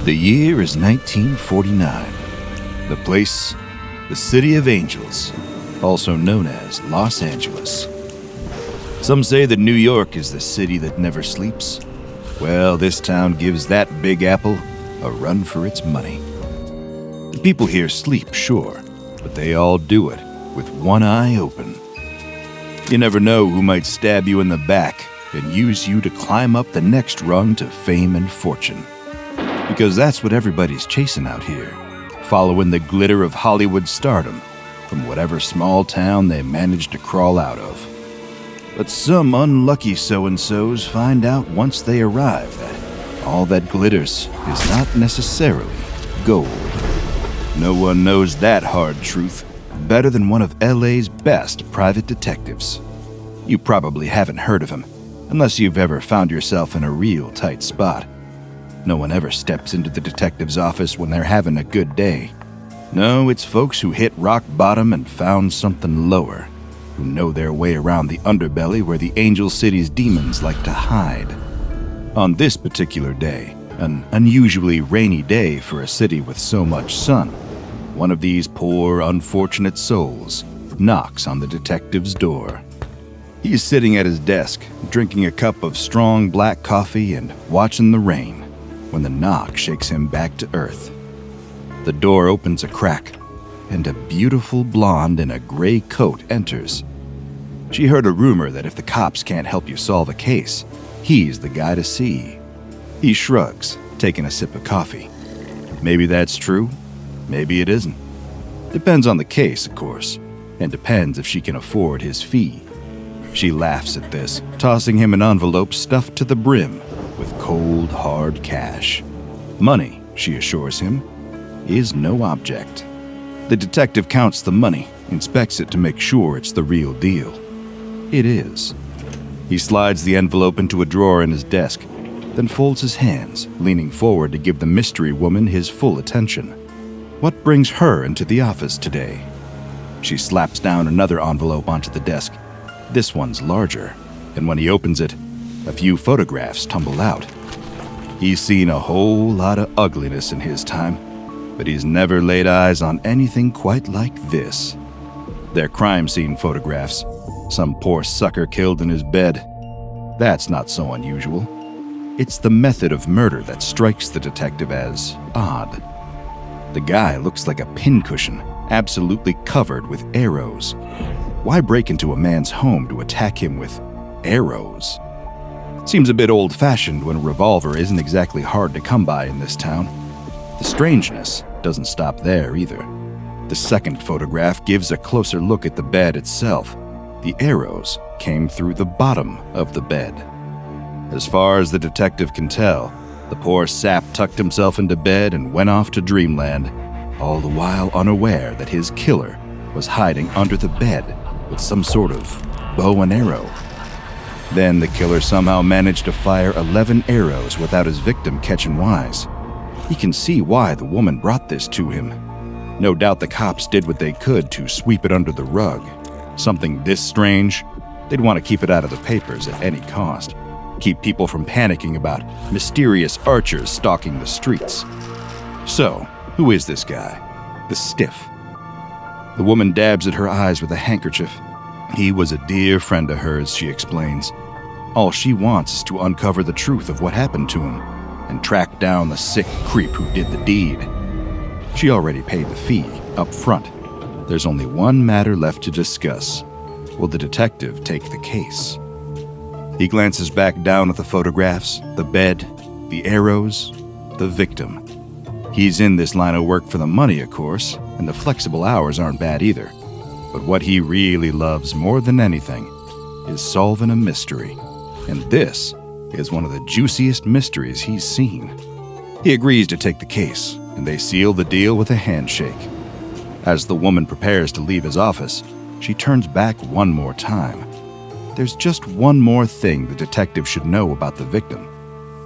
The year is 1949. The place, the City of Angels, also known as Los Angeles. Some say that New York is the city that never sleeps. Well, this town gives that Big Apple a run for its money. The people here sleep, sure, but they all do it with one eye open. You never know who might stab you in the back and use you to climb up the next rung to fame and fortune. Because that's what everybody's chasing out here, following the glitter of Hollywood stardom from whatever small town they managed to crawl out of. But some unlucky so-and-sos find out once they arrive that all that glitters is not necessarily gold. No one knows that hard truth better than one of LA's best private detectives. You probably haven't heard of him, unless you've ever found yourself in a real tight spot. No one ever steps into the detective's office when they're having a good day. No, it's folks who hit rock bottom and found something lower, who know their way around the underbelly where the Angel City's demons like to hide. On this particular day, an unusually rainy day for a city with so much sun, one of these poor, unfortunate souls knocks on the detective's door. He's sitting at his desk, drinking a cup of strong black coffee and watching the rain, when the knock shakes him back to earth. The door opens a crack, and a beautiful blonde in a gray coat enters. She heard a rumor that if the cops can't help you solve a case, he's the guy to see. He shrugs, taking a sip of coffee. Maybe that's true, maybe it isn't. Depends on the case, of course, and depends if she can afford his fee. She laughs at this, tossing him an envelope stuffed to the brim with cold, hard cash. Money, she assures him, is no object. The detective counts the money, inspects it to make sure it's the real deal. It is. He slides the envelope into a drawer in his desk, then folds his hands, leaning forward to give the mystery woman his full attention. What brings her into the office today? She slaps down another envelope onto the desk. This one's larger, and when he opens it, a few photographs tumble out. He's seen a whole lot of ugliness in his time, but he's never laid eyes on anything quite like this. They're crime scene photographs, some poor sucker killed in his bed. That's not so unusual. It's the method of murder that strikes the detective as odd. The guy looks like a pincushion, absolutely covered with arrows. Why break into a man's home to attack him with arrows? Seems a bit old-fashioned when a revolver isn't exactly hard to come by in this town. The strangeness doesn't stop there either. The second photograph gives a closer look at the bed itself. The arrows came through the bottom of the bed. As far as the detective can tell, the poor sap tucked himself into bed and went off to dreamland, all the while unaware that his killer was hiding under the bed with some sort of bow and arrow. Then the killer somehow managed to fire 11 arrows without his victim catching wise. He can see why the woman brought this to him. No doubt the cops did what they could to sweep it under the rug. Something this strange, they'd want to keep it out of the papers at any cost. Keep people from panicking about mysterious archers stalking the streets. So, who is this guy? The stiff. The woman dabs at her eyes with a handkerchief. He was a dear friend of hers, she explains. All she wants is to uncover the truth of what happened to him and track down the sick creep who did the deed. She already paid the fee up front. There's only one matter left to discuss. Will the detective take the case? He glances back down at the photographs, the bed, the arrows, the victim. He's in this line of work for the money, of course, and the flexible hours aren't bad either. But what he really loves more than anything is solving a mystery. And this is one of the juiciest mysteries he's seen. He agrees to take the case, and they seal the deal with a handshake. As the woman prepares to leave his office, she turns back one more time. There's just one more thing the detective should know about the victim.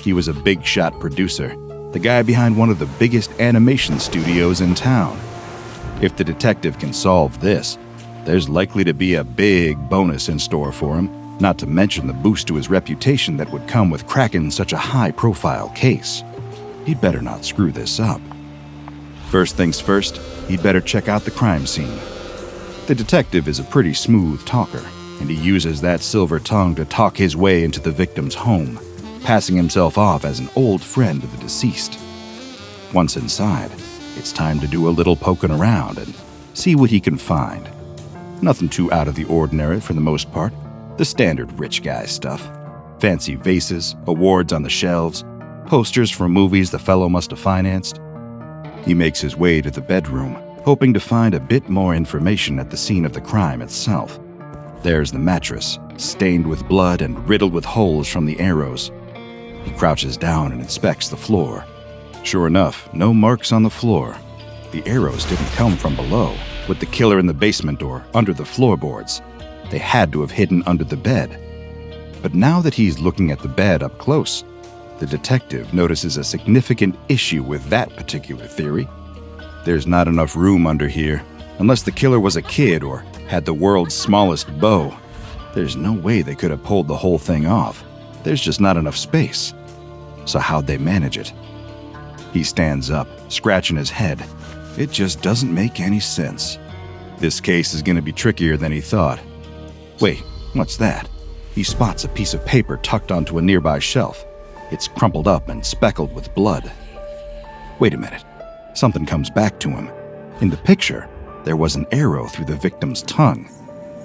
He was a big-shot producer, the guy behind one of the biggest animation studios in town. If the detective can solve this, there's likely to be a big bonus in store for him, not to mention the boost to his reputation that would come with cracking such a high-profile case. he'd better not screw this up. First things first, he'd better check out the crime scene. The detective is a pretty smooth talker, and he uses that silver tongue to talk his way into the victim's home, passing himself off as an old friend of the deceased. Once inside, it's time to do a little poking around and see what he can find. Nothing too out of the ordinary for the most part, the standard rich guy stuff. Fancy vases, awards on the shelves, posters from movies the fellow must have financed. He makes his way to the bedroom, hoping to find a bit more information at the scene of the crime itself. There's the mattress, stained with blood and riddled with holes from the arrows. He crouches down and inspects the floor. Sure enough, no marks on the floor. The arrows didn't come from below, with the killer in the basement or under the floorboards. They had to have hidden under the bed. But now that he's looking at the bed up close, the detective notices a significant issue with that particular theory. There's not enough room under here, unless the killer was a kid or had the world's smallest bow. There's no way they could have pulled the whole thing off. There's just not enough space. So how'd they manage it? He stands up, scratching his head. It just doesn't make any sense. This case is going to be trickier than he thought. Wait, what's that? He spots a piece of paper tucked onto a nearby shelf. It's crumpled up and speckled with blood. Wait a minute. Something comes back to him. In the picture, there was an arrow through the victim's tongue.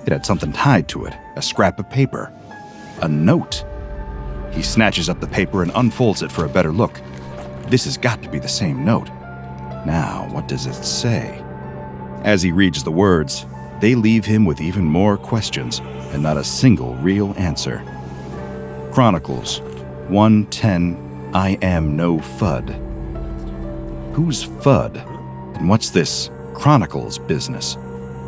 It had something tied to it, a scrap of paper. A note. He snatches up the paper and unfolds it for a better look. This has got to be the same note. Now, what does it say? As he reads the words, they leave him with even more questions and not a single real answer. Chronicles 1:10, I am no Fudd. Who's Fudd? And what's this Chronicles business?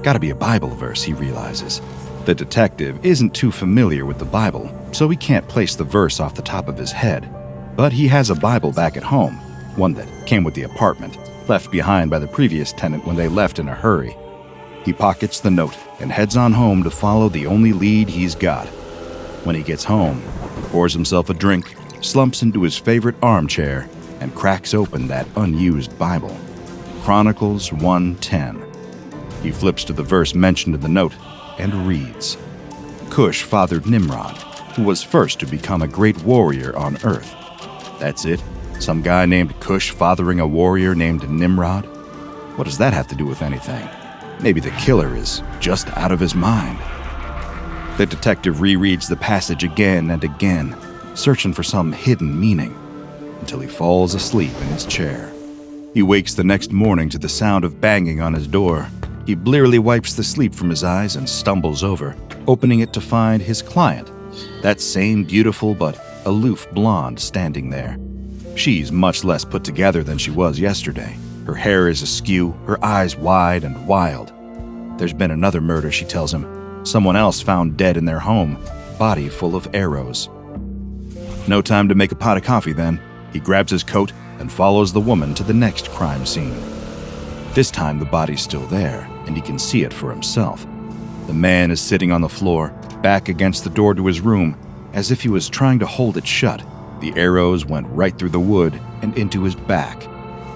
Gotta be a Bible verse, he realizes. The detective isn't too familiar with the Bible, so he can't place the verse off the top of his head. But he has a Bible back at home, one that came with the apartment, left behind by the previous tenant when they left in a hurry. He pockets the note and heads on home to follow the only lead he's got. When he gets home, he pours himself a drink, slumps into his favorite armchair, and cracks open that unused Bible. Chronicles 1:10. He flips to the verse mentioned in the note and reads, Cush fathered Nimrod, who was first to become a great warrior on Earth. That's it? Some guy named Cush fathering a warrior named Nimrod? What does that have to do with anything? Maybe the killer is just out of his mind. The detective rereads the passage again and again, searching for some hidden meaning, until he falls asleep in his chair. He wakes the next morning to the sound of banging on his door. He blearily wipes the sleep from his eyes and stumbles over, opening it to find his client, that same beautiful but aloof blonde standing there. She's much less put together than she was yesterday. Her hair is askew, her eyes wide and wild. There's been another murder, she tells him. Someone else found dead in their home, body full of arrows. No time to make a pot of coffee then. He grabs his coat and follows the woman to the next crime scene. This time the body's still there, and he can see it for himself. The man is sitting on the floor, back against the door to his room, as if he was trying to hold it shut. The arrows went right through the wood and into his back.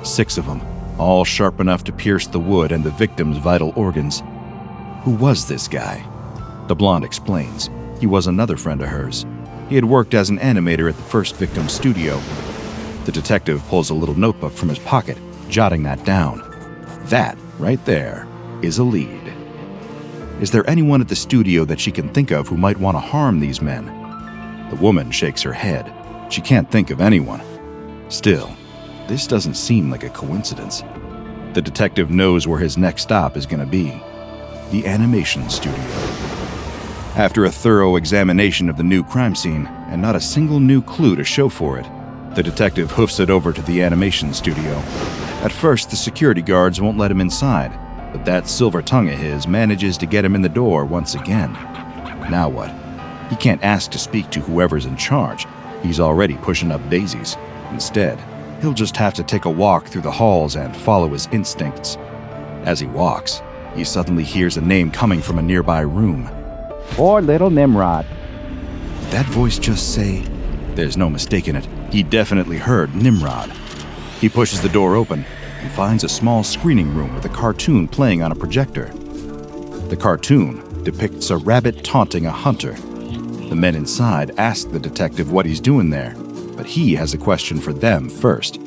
6 of them, all sharp enough to pierce the wood and the victim's vital organs. Who was this guy? The blonde explains. He was another friend of hers. He had worked as an animator at the first victim's studio. The detective pulls a little notebook from his pocket, jotting that down. That, right there, is a lead. Is there anyone at the studio that she can think of who might want to harm these men? The woman shakes her head. She can't think of anyone. Still, this doesn't seem like a coincidence. The detective knows where his next stop is going to be. The animation studio. After a thorough examination of the new crime scene, and not a single new clue to show for it, the detective hoofs it over to the animation studio. At first, the security guards won't let him inside, but that silver tongue of his manages to get him in the door once again. Now what? He can't ask to speak to whoever's in charge. He's already pushing up daisies. Instead, he'll just have to take a walk through the halls and follow his instincts. As he walks, he suddenly hears a name coming from a nearby room. Poor little Nimrod. Did that voice just say? There's no mistaking it. He definitely heard Nimrod. He pushes the door open and finds a small screening room with a cartoon playing on a projector. The cartoon depicts a rabbit taunting a hunter. The men inside ask the detective what he's doing there, but he has a question for them first.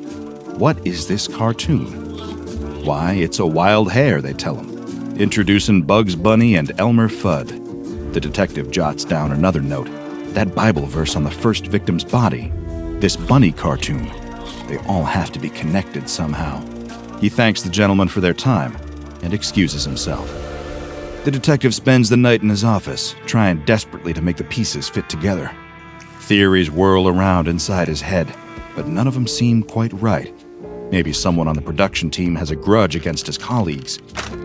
What is this cartoon? Why, it's a wild hare, they tell him. Introducing Bugs Bunny and Elmer Fudd. The detective jots down another note. That Bible verse on the first victim's body. This bunny cartoon. They all have to be connected somehow. He thanks the gentlemen for their time and excuses himself. The detective spends the night in his office, trying desperately to make the pieces fit together. Theories whirl around inside his head, but none of them seem quite right. Maybe someone on the production team has a grudge against his colleagues.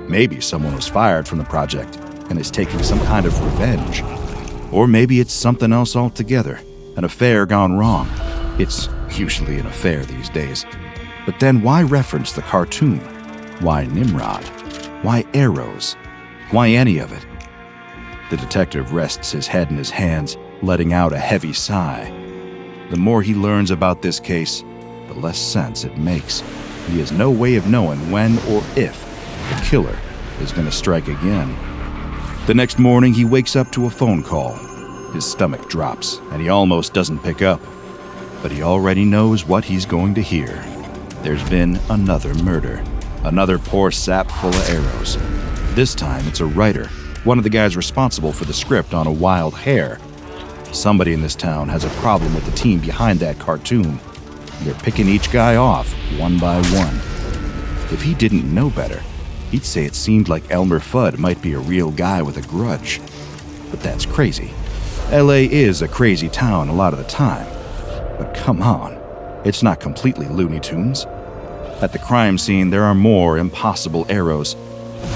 Maybe someone was fired from the project and is taking some kind of revenge. Or maybe it's something else altogether, an affair gone wrong. It's usually an affair these days. But then why reference the cartoon? Why Nimrod? Why arrows? Why any of it? The detective rests his head in his hands, letting out a heavy sigh. The more he learns about this case, the less sense it makes. He has no way of knowing when or if the killer is going to strike again. The next morning, he wakes up to a phone call. His stomach drops, and he almost doesn't pick up. But he already knows what he's going to hear. There's been another murder. Another poor sap full of arrows. This time, it's a writer, one of the guys responsible for the script on a wild hare. Somebody in this town has a problem with the team behind that cartoon. They're picking each guy off, one by one. If he didn't know better, he'd say it seemed like Elmer Fudd might be a real guy with a grudge. But that's crazy. LA is a crazy town a lot of the time. But come on, it's not completely Looney Tunes. At the crime scene, there are more impossible arrows.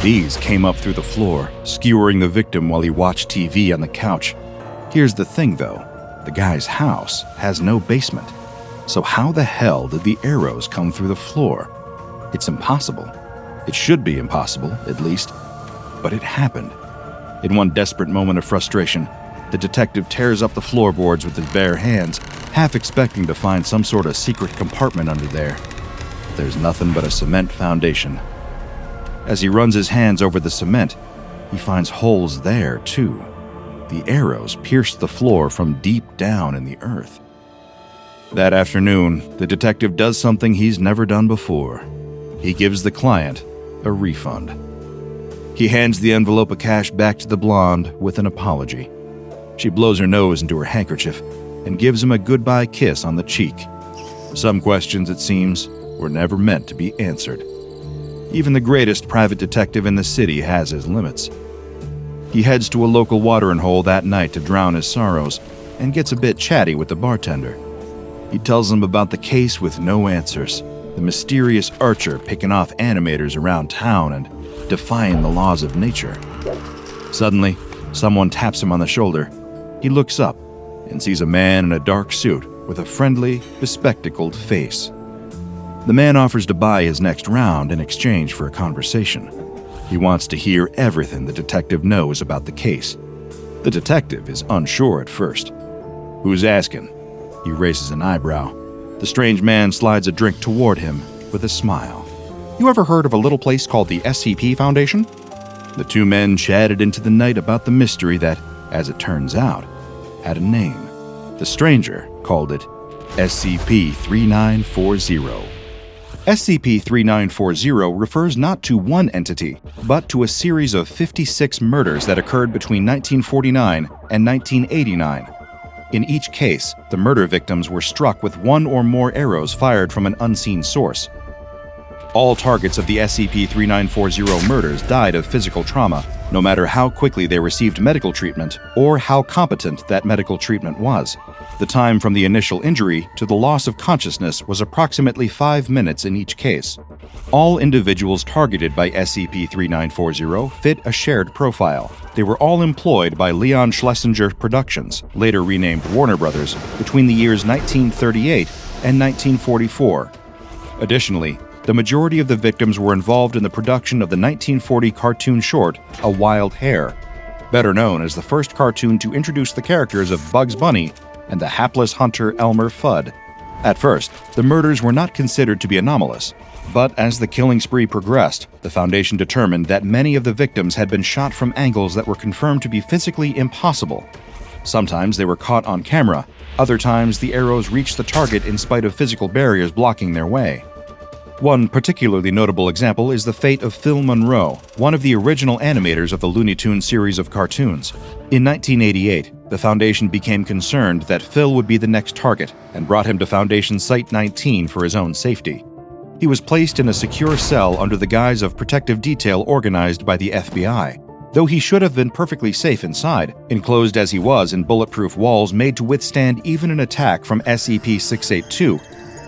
These came up through the floor, skewering the victim while he watched TV on the couch. Here's the thing, though. The guy's house has no basement. So how the hell did the arrows come through the floor? It's impossible. It should be impossible, at least. But it happened. In one desperate moment of frustration, the detective tears up the floorboards with his bare hands, half expecting to find some sort of secret compartment under there. There's nothing but a cement foundation. As he runs his hands over the cement, he finds holes there, too. The arrows pierced the floor from deep down in the earth. That afternoon, the detective does something he's never done before. He gives the client a refund. He hands the envelope of cash back to the blonde with an apology. She blows her nose into her handkerchief and gives him a goodbye kiss on the cheek. Some questions, it seems, were never meant to be answered. Even the greatest private detective in the city has his limits. He heads to a local watering hole that night to drown his sorrows and gets a bit chatty with the bartender. He tells him about the case with no answers, the mysterious archer picking off animators around town and defying the laws of nature. Suddenly, someone taps him on the shoulder. He looks up and sees a man in a dark suit with a friendly, bespectacled face. The man offers to buy his next round in exchange for a conversation. He wants to hear everything the detective knows about the case. The detective is unsure at first. Who's asking? He raises an eyebrow. The strange man slides a drink toward him with a smile. You ever heard of a little place called the SCP Foundation? The two men chatted into the night about the mystery that, as it turns out, had a name. The stranger called it SCP-3940. SCP-3940 refers not to one entity, but to a series of 56 murders that occurred between 1949 and 1989. In each case, the murder victims were struck with one or more arrows fired from an unseen source. All targets of the SCP-3940 murders died of physical trauma, no matter how quickly they received medical treatment or how competent that medical treatment was. The time from the initial injury to the loss of consciousness was approximately 5 minutes in each case. All individuals targeted by SCP-3940 fit a shared profile. They were all employed by Leon Schlesinger Productions, later renamed Warner Brothers, between the years 1938 and 1944. Additionally, the majority of the victims were involved in the production of the 1940 cartoon short, A Wild Hare, better known as the first cartoon to introduce the characters of Bugs Bunny and the hapless hunter Elmer Fudd. At first, the murders were not considered to be anomalous, but as the killing spree progressed, the Foundation determined that many of the victims had been shot from angles that were confirmed to be physically impossible. Sometimes they were caught on camera, other times the arrows reached the target in spite of physical barriers blocking their way. One particularly notable example is the fate of Phil Monroe, one of the original animators of the Looney Tunes series of cartoons. In 1988, the Foundation became concerned that Phil would be the next target and brought him to Foundation Site 19 for his own safety. He was placed in a secure cell under the guise of protective detail organized by the FBI. Though he should have been perfectly safe inside, enclosed as he was in bulletproof walls made to withstand even an attack from SCP-682,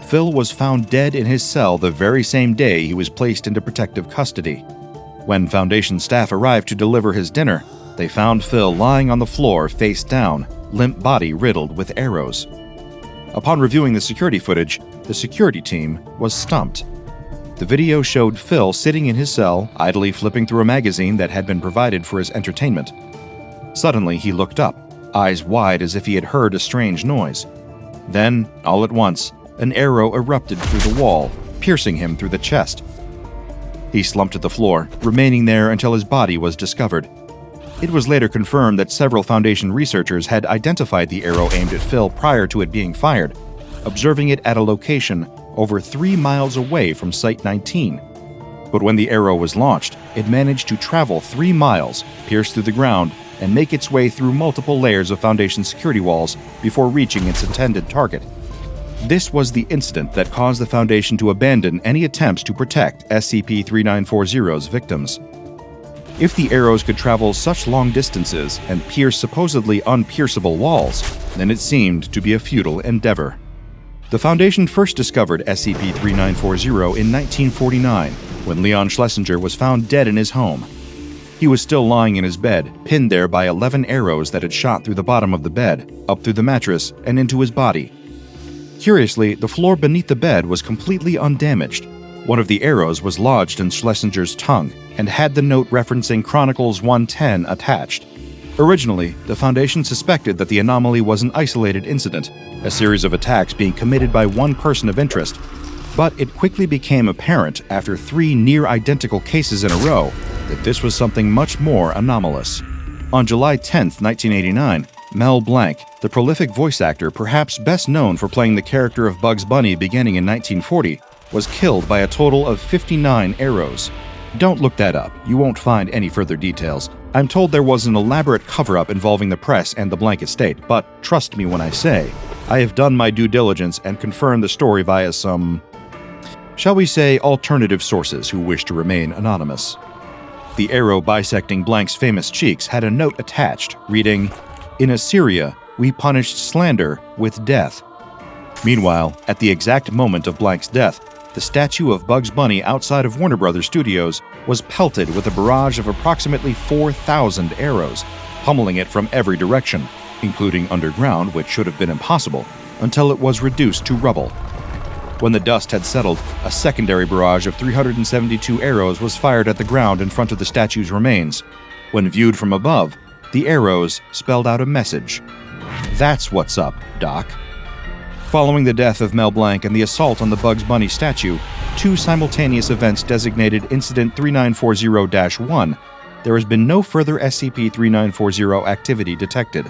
Phil was found dead in his cell the very same day he was placed into protective custody. When Foundation staff arrived to deliver his dinner, they found Phil lying on the floor face down, limp body riddled with arrows. Upon reviewing the security footage, the security team was stumped. The video showed Phil sitting in his cell, idly flipping through a magazine that had been provided for his entertainment. Suddenly, he looked up, eyes wide as if he had heard a strange noise. Then, all at once, an arrow erupted through the wall, piercing him through the chest. He slumped to the floor, remaining there until his body was discovered. It was later confirmed that several Foundation researchers had identified the arrow aimed at Phil prior to it being fired, observing it at a location over 3 miles away from Site 19. But when the arrow was launched, it managed to travel 3 miles, pierce through the ground, and make its way through multiple layers of Foundation security walls before reaching its intended target. This was the incident that caused the Foundation to abandon any attempts to protect SCP-3940's victims. If the arrows could travel such long distances and pierce supposedly unpierceable walls, then it seemed to be a futile endeavor. The Foundation first discovered SCP-3940 in 1949, when Leon Schlesinger was found dead in his home. He was still lying in his bed, pinned there by 11 arrows that had shot through the bottom of the bed, up through the mattress, and into his body. Curiously, the floor beneath the bed was completely undamaged. One of the arrows was lodged in Schlesinger's tongue and had the note referencing Chronicles 110 attached. Originally, the Foundation suspected that the anomaly was an isolated incident, a series of attacks being committed by one person of interest, but it quickly became apparent after 3 near-identical cases in a row that this was something much more anomalous. On July 10, 1989, Mel Blanc, the prolific voice actor perhaps best known for playing the character of Bugs Bunny beginning in 1940, was killed by a total of 59 arrows. Don't look that up, you won't find any further details. I'm told there was an elaborate cover-up involving the press and the Blanc estate, but trust me when I say, I have done my due diligence and confirmed the story via some, shall we say, alternative sources who wish to remain anonymous. The arrow bisecting Blanc's famous cheeks had a note attached, reading, "In Assyria, we punished slander with death." Meanwhile, at the exact moment of Blanc's death, the statue of Bugs Bunny outside of Warner Brothers Studios was pelted with a barrage of approximately 4,000 arrows, pummeling it from every direction, including underground, which should have been impossible, until it was reduced to rubble. When the dust had settled, a secondary barrage of 372 arrows was fired at the ground in front of the statue's remains. When viewed from above, the arrows spelled out a message. "That's what's up, Doc." Following the death of Mel Blanc and the assault on the Bugs Bunny statue, 2 simultaneous events designated Incident 3940-1, there has been no further SCP-3940 activity detected.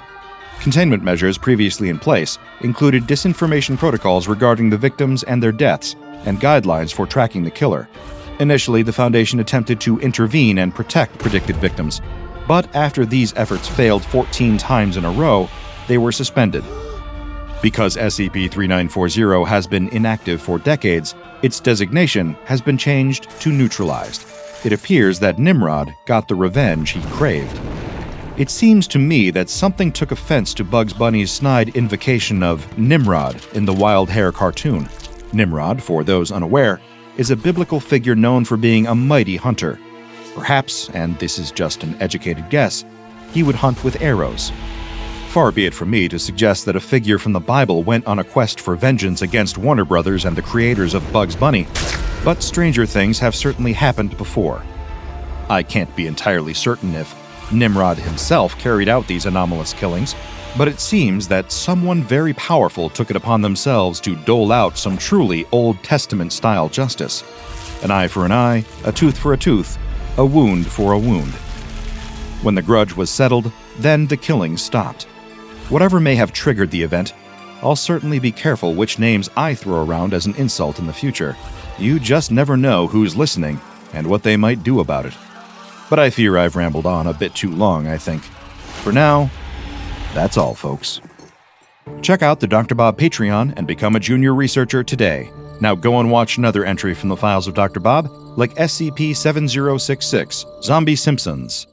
Containment measures previously in place included disinformation protocols regarding the victims and their deaths, and guidelines for tracking the killer. Initially, the Foundation attempted to intervene and protect predicted victims, but after these efforts failed 14 times in a row, they were suspended. Because SCP-3940 has been inactive for decades, its designation has been changed to Neutralized. It appears that Nimrod got the revenge he craved. It seems to me that something took offense to Bugs Bunny's snide invocation of Nimrod in the Wild Hare cartoon. Nimrod, for those unaware, is a biblical figure known for being a mighty hunter. Perhaps, and this is just an educated guess, he would hunt with arrows. Far be it from me to suggest that a figure from the Bible went on a quest for vengeance against Warner Brothers and the creators of Bugs Bunny, but stranger things have certainly happened before. I can't be entirely certain if Nimrod himself carried out these anomalous killings, But it seems that someone very powerful took it upon themselves to dole out some truly Old Testament-style justice. An eye for an eye, a tooth for a tooth, a wound for a wound. When the grudge was settled, then the killings stopped. Whatever may have triggered the event, I'll certainly be careful which names I throw around as an insult in the future. You just never know who's listening and what they might do about it. But I fear I've rambled on a bit too long, I think. For now, that's all, folks. Check out the DrBob Patreon and become a junior researcher today. Now go and watch another entry from the files of DrBob, like SCP-4066, Zombie Simpsons.